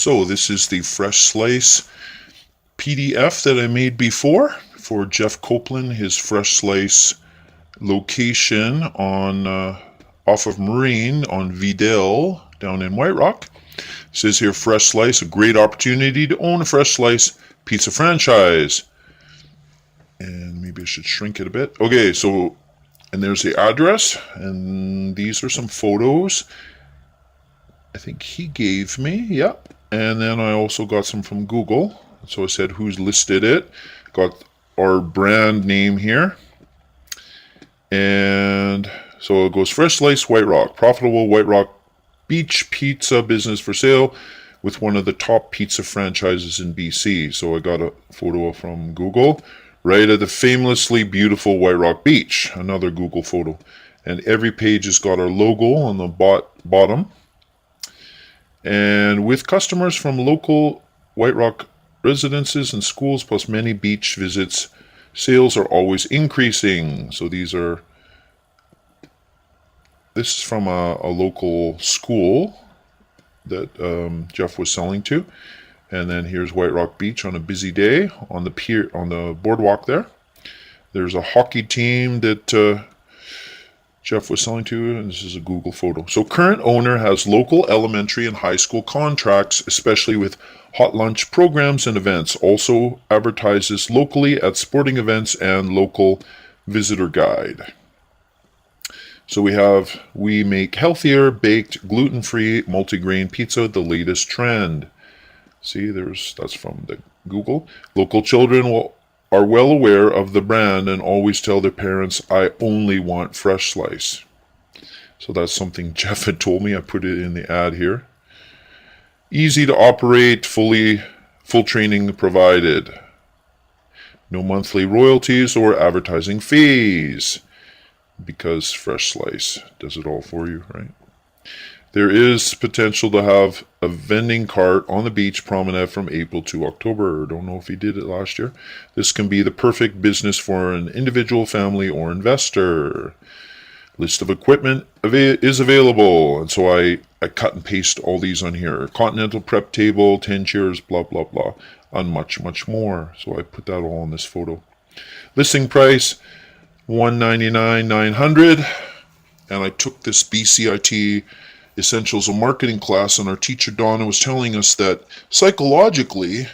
So this is the Fresh Slice PDF that I made before for Jeff Copeland, his Fresh Slice location on off of Marine on Vidal down in White Rock. It says here Fresh Slice, a great opportunity to own a Fresh Slice pizza franchise. And maybe I should shrink it a bit. Okay, so, and there's the address, and these are some photos I think he gave me, yep. And then I also got some from Google. So I said who's listed it. Got our brand name here. And so it goes Fresh Slice White Rock. Profitable White Rock beach pizza business for sale with one of the top pizza franchises in BC. So I got a photo from Google right at the famously beautiful White Rock Beach. Another Google photo. And every page has got our logo on the bottom. And with customers from local White Rock residences and schools, plus many beach visits, sales are always increasing. So this is from a local school that Jeff was selling to. And then here's White Rock Beach on a busy day on the pier, on the boardwalk there. There's a hockey team that Jeff was selling to, and this is a Google photo. So current owner has local elementary and high school contracts, especially with hot lunch programs and events. Also advertises locally at sporting events and local visitor guide. So we make healthier, baked, gluten-free, multigrain pizza, the latest trend. See, that's from the Google. Local children are well aware of the brand and always tell their parents, I only want Fresh Slice. So that's something Jeff had told me. I put it in the ad here. Easy to operate, full training provided. No monthly royalties or advertising fees, because Fresh Slice does it all for you, right? There is potential to have a vending cart on the beach promenade from April to October. Don't know if he did it last year. This can be the perfect business for an individual, family, or investor. List of equipment is available. And so I cut and paste all these on here. Continental prep table, 10 chairs, blah, blah, blah, and much, much more. So I put that all in this photo. Listing price, $199,900. And I took this BCIT Essentials of Marketing class, and our teacher Donna was telling us that psychologically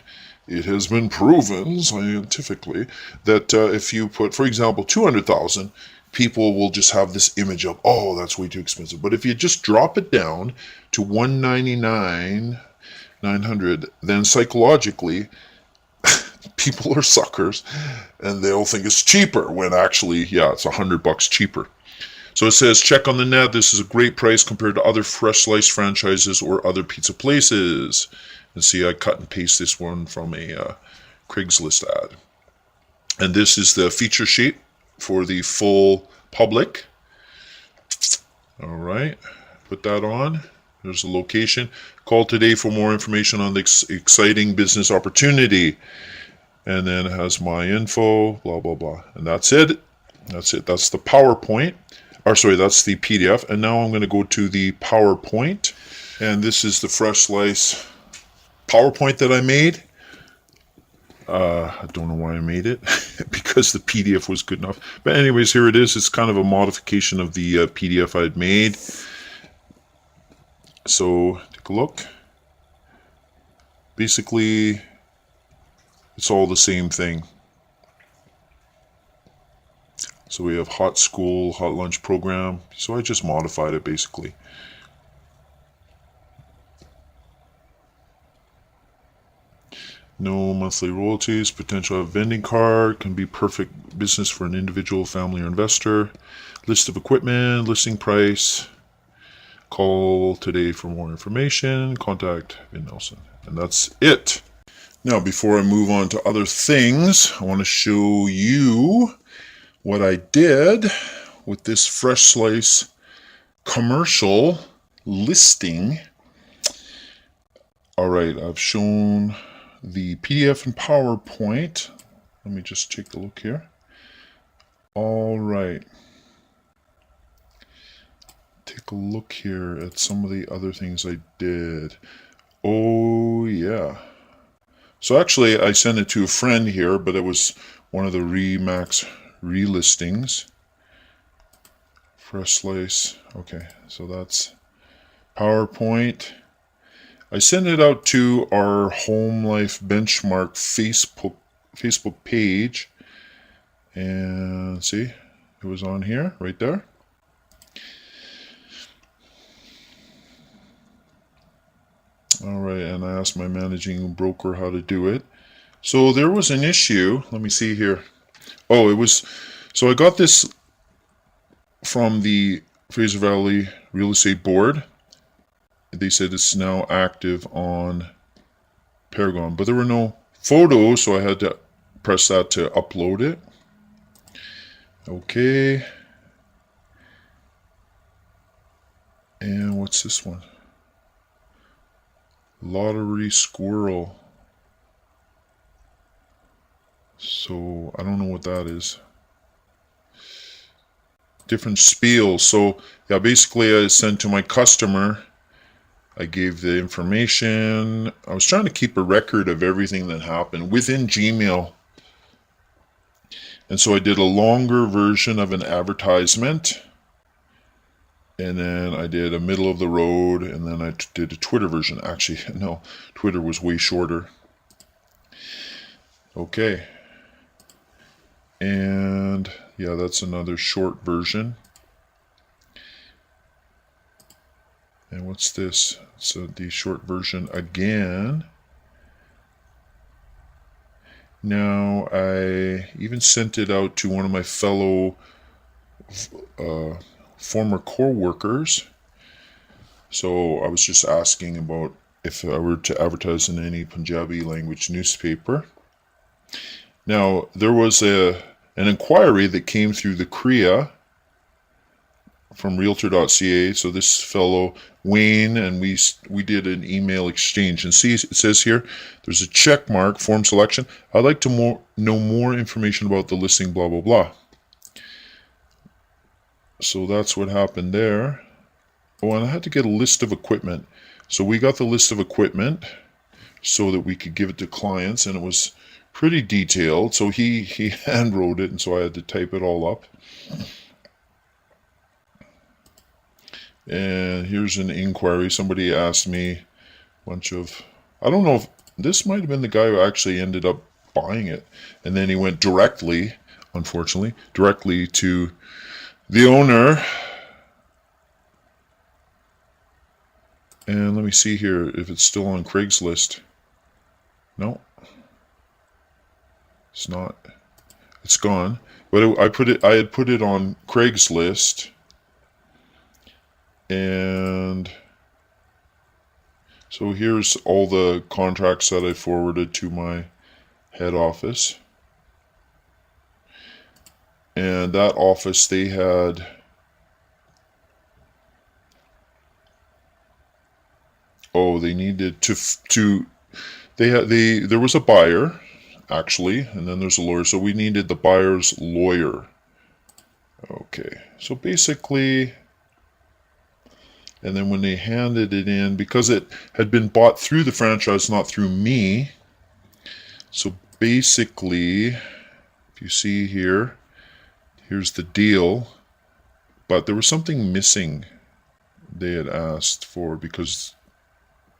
it has been proven scientifically that if you put, for example, 200,000, people will just have this image of, oh, that's way too expensive. But if you just drop it down to 199,900, then psychologically people are suckers and they'll think it's cheaper when actually, yeah, it's $100 cheaper. So it says, check on the net. This is a great price compared to other Fresh Slice franchises or other pizza places. And see, I cut and paste this one from a Craigslist ad. And this is the feature sheet for the full public. All right, put that on. There's the location. Call today for more information on the exciting business opportunity. And then it has my info, blah, blah, blah. And that's it. That's it. That's the PowerPoint. That's the PDF. And now I'm going to go to the PowerPoint. And this is the Fresh Slice PowerPoint that I made. I don't know why I made it, because the PDF was good enough. But anyways, here it is. It's kind of a modification of the PDF I'd made. So take a look. Basically, it's all the same thing. So we have hot school, hot lunch program. So I just modified it basically. No monthly royalties, potential vending card, can be perfect business for an individual, family, or investor. List of equipment, listing price. Call today for more information. Contact Vin Nelson. And that's it. Now, before I move on to other things, I want to show you what I did with this Fresh Slice commercial listing. All right, I've shown the PDF and PowerPoint. Let me just take a look here. All right. Take a look here at some of the other things I did. Oh, yeah. So actually, I sent it to a friend here, but it was one of the Remax relistings. Fresh slice. Okay, so that's PowerPoint. I sent it out to our Home Life Benchmark Facebook page, and see, it was on here, right there. All right, and I asked my managing broker how to do it. So there was an issue. Let me see here. Oh, it was. So I got this from the Fraser Valley Real Estate Board. They said it's now active on Paragon, but there were no photos, so I had to press that to upload it. Okay. And what's this one? Lottery squirrel. So I don't know what that is. Different spiel. So yeah, basically I sent to my customer. I gave the information. I was trying to keep a record of everything that happened within Gmail. And so I did a longer version of an advertisement. And then I did a middle of the road. And then I did a Twitter version. Actually, no, Twitter was way shorter. Okay. And yeah, that's another short version. And what's this? So the short version again. Now I even sent it out to one of my fellow former co-workers. So I was just asking about if I were to advertise in any Punjabi language newspaper. Now there was an inquiry that came through the CREA from Realtor.ca. So this fellow Wayne and we did an email exchange, and see, it says here there's a check mark, form selection. I'd like to know more information about the listing, blah blah blah. So that's what happened there. Oh, and I had to get a list of equipment. So we got the list of equipment so that we could give it to clients, and it was pretty detailed. So he hand wrote it, and so I had to type it all up. And here's an inquiry. Somebody asked me a bunch of, I don't know if this might have been the guy who actually ended up buying it. And then he went directly, unfortunately, directly to the owner. And let me see here if it's still on Craigslist. No, it's not. It's gone. But I had put it on Craigslist. And so here's all the contracts that I forwarded to my head office. And that office, they had they needed there was a buyer actually, and then there's a lawyer. So we needed the buyer's lawyer. Okay. So basically, and then when they handed it in, because it had been bought through the franchise, not through me. So basically, if you see here, here's the deal. But there was something missing they had asked for, because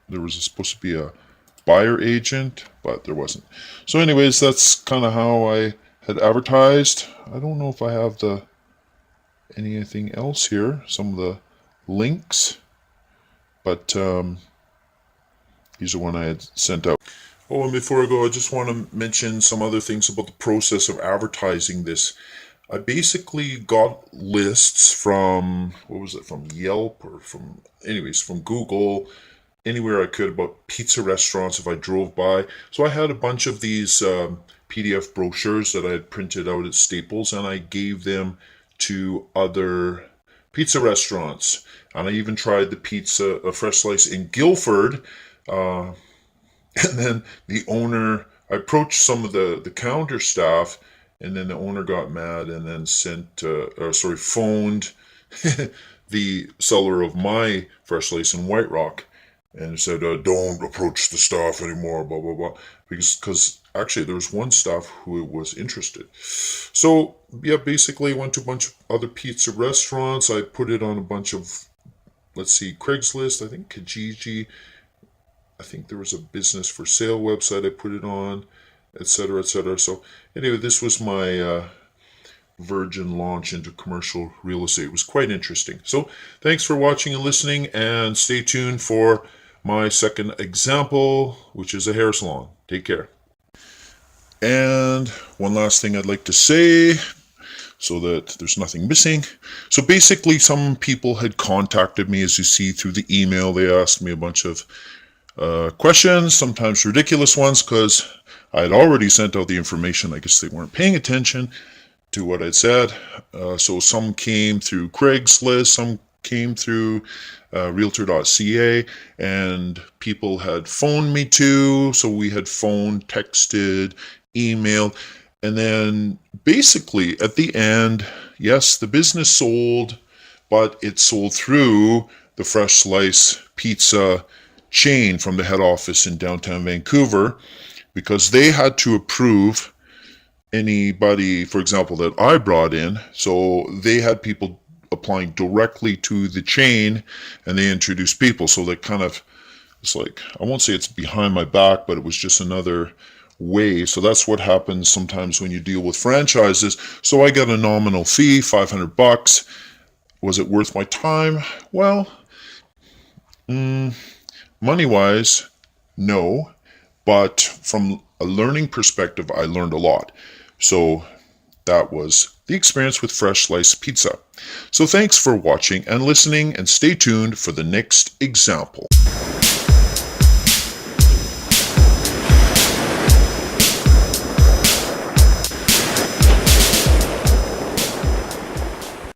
there was supposed to be a buyer agent, but there wasn't. So anyways, that's kind of how I had advertised. I don't know if I have anything else here. Some of the links, but these are one I had sent out. Oh, and before I go, I just want to mention some other things about the process of advertising this. I basically got lists from, from Yelp or from Google, anywhere I could, about pizza restaurants if I drove by. So I had a bunch of these PDF brochures that I had printed out at Staples, and I gave them to other pizza restaurants. And I even tried the pizza, a fresh slice in Guildford. And then the owner, I approached some of the counter staff, and then the owner got mad and then phoned the seller of my fresh slice in White Rock. and it said, "Don't approach the staff anymore." Blah blah blah. Because actually there was one staff who was interested. So yeah, basically I went to a bunch of other pizza restaurants. I put it on a bunch of, let's see, Craigslist. I think Kijiji. I think there was a business for sale website I put it on, etc., etc. So anyway, this was my virgin launch into commercial real estate. It was quite interesting. So thanks for watching and listening, and stay tuned for my second example, which is a hair salon. Take care. And one last thing I'd like to say, so that there's nothing missing. So basically, some people had contacted me, as you see through the email. They asked me a bunch of questions, sometimes ridiculous ones, because I had already sent out the information. I guess they weren't paying attention to what I'd said. So some came through Craigslist, some came through realtor.ca, and people had phoned me too. So we had phoned, texted, emailed, and then basically at the end, yes, the business sold, but it sold through the Fresh Slice Pizza chain from the head office in downtown Vancouver, because they had to approve anybody, for example, that I brought in. So they had people applying directly to the chain, and they introduced people. So they kind of, it's like, I won't say it's behind my back, but it was just another way. So that's what happens sometimes when you deal with franchises. So I got a nominal fee, $500. Was it worth my time? Well, money-wise, no. But from a learning perspective, I learned a lot. So that was the experience with Fresh Slice Pizza. So thanks for watching and listening, and stay tuned for the next example.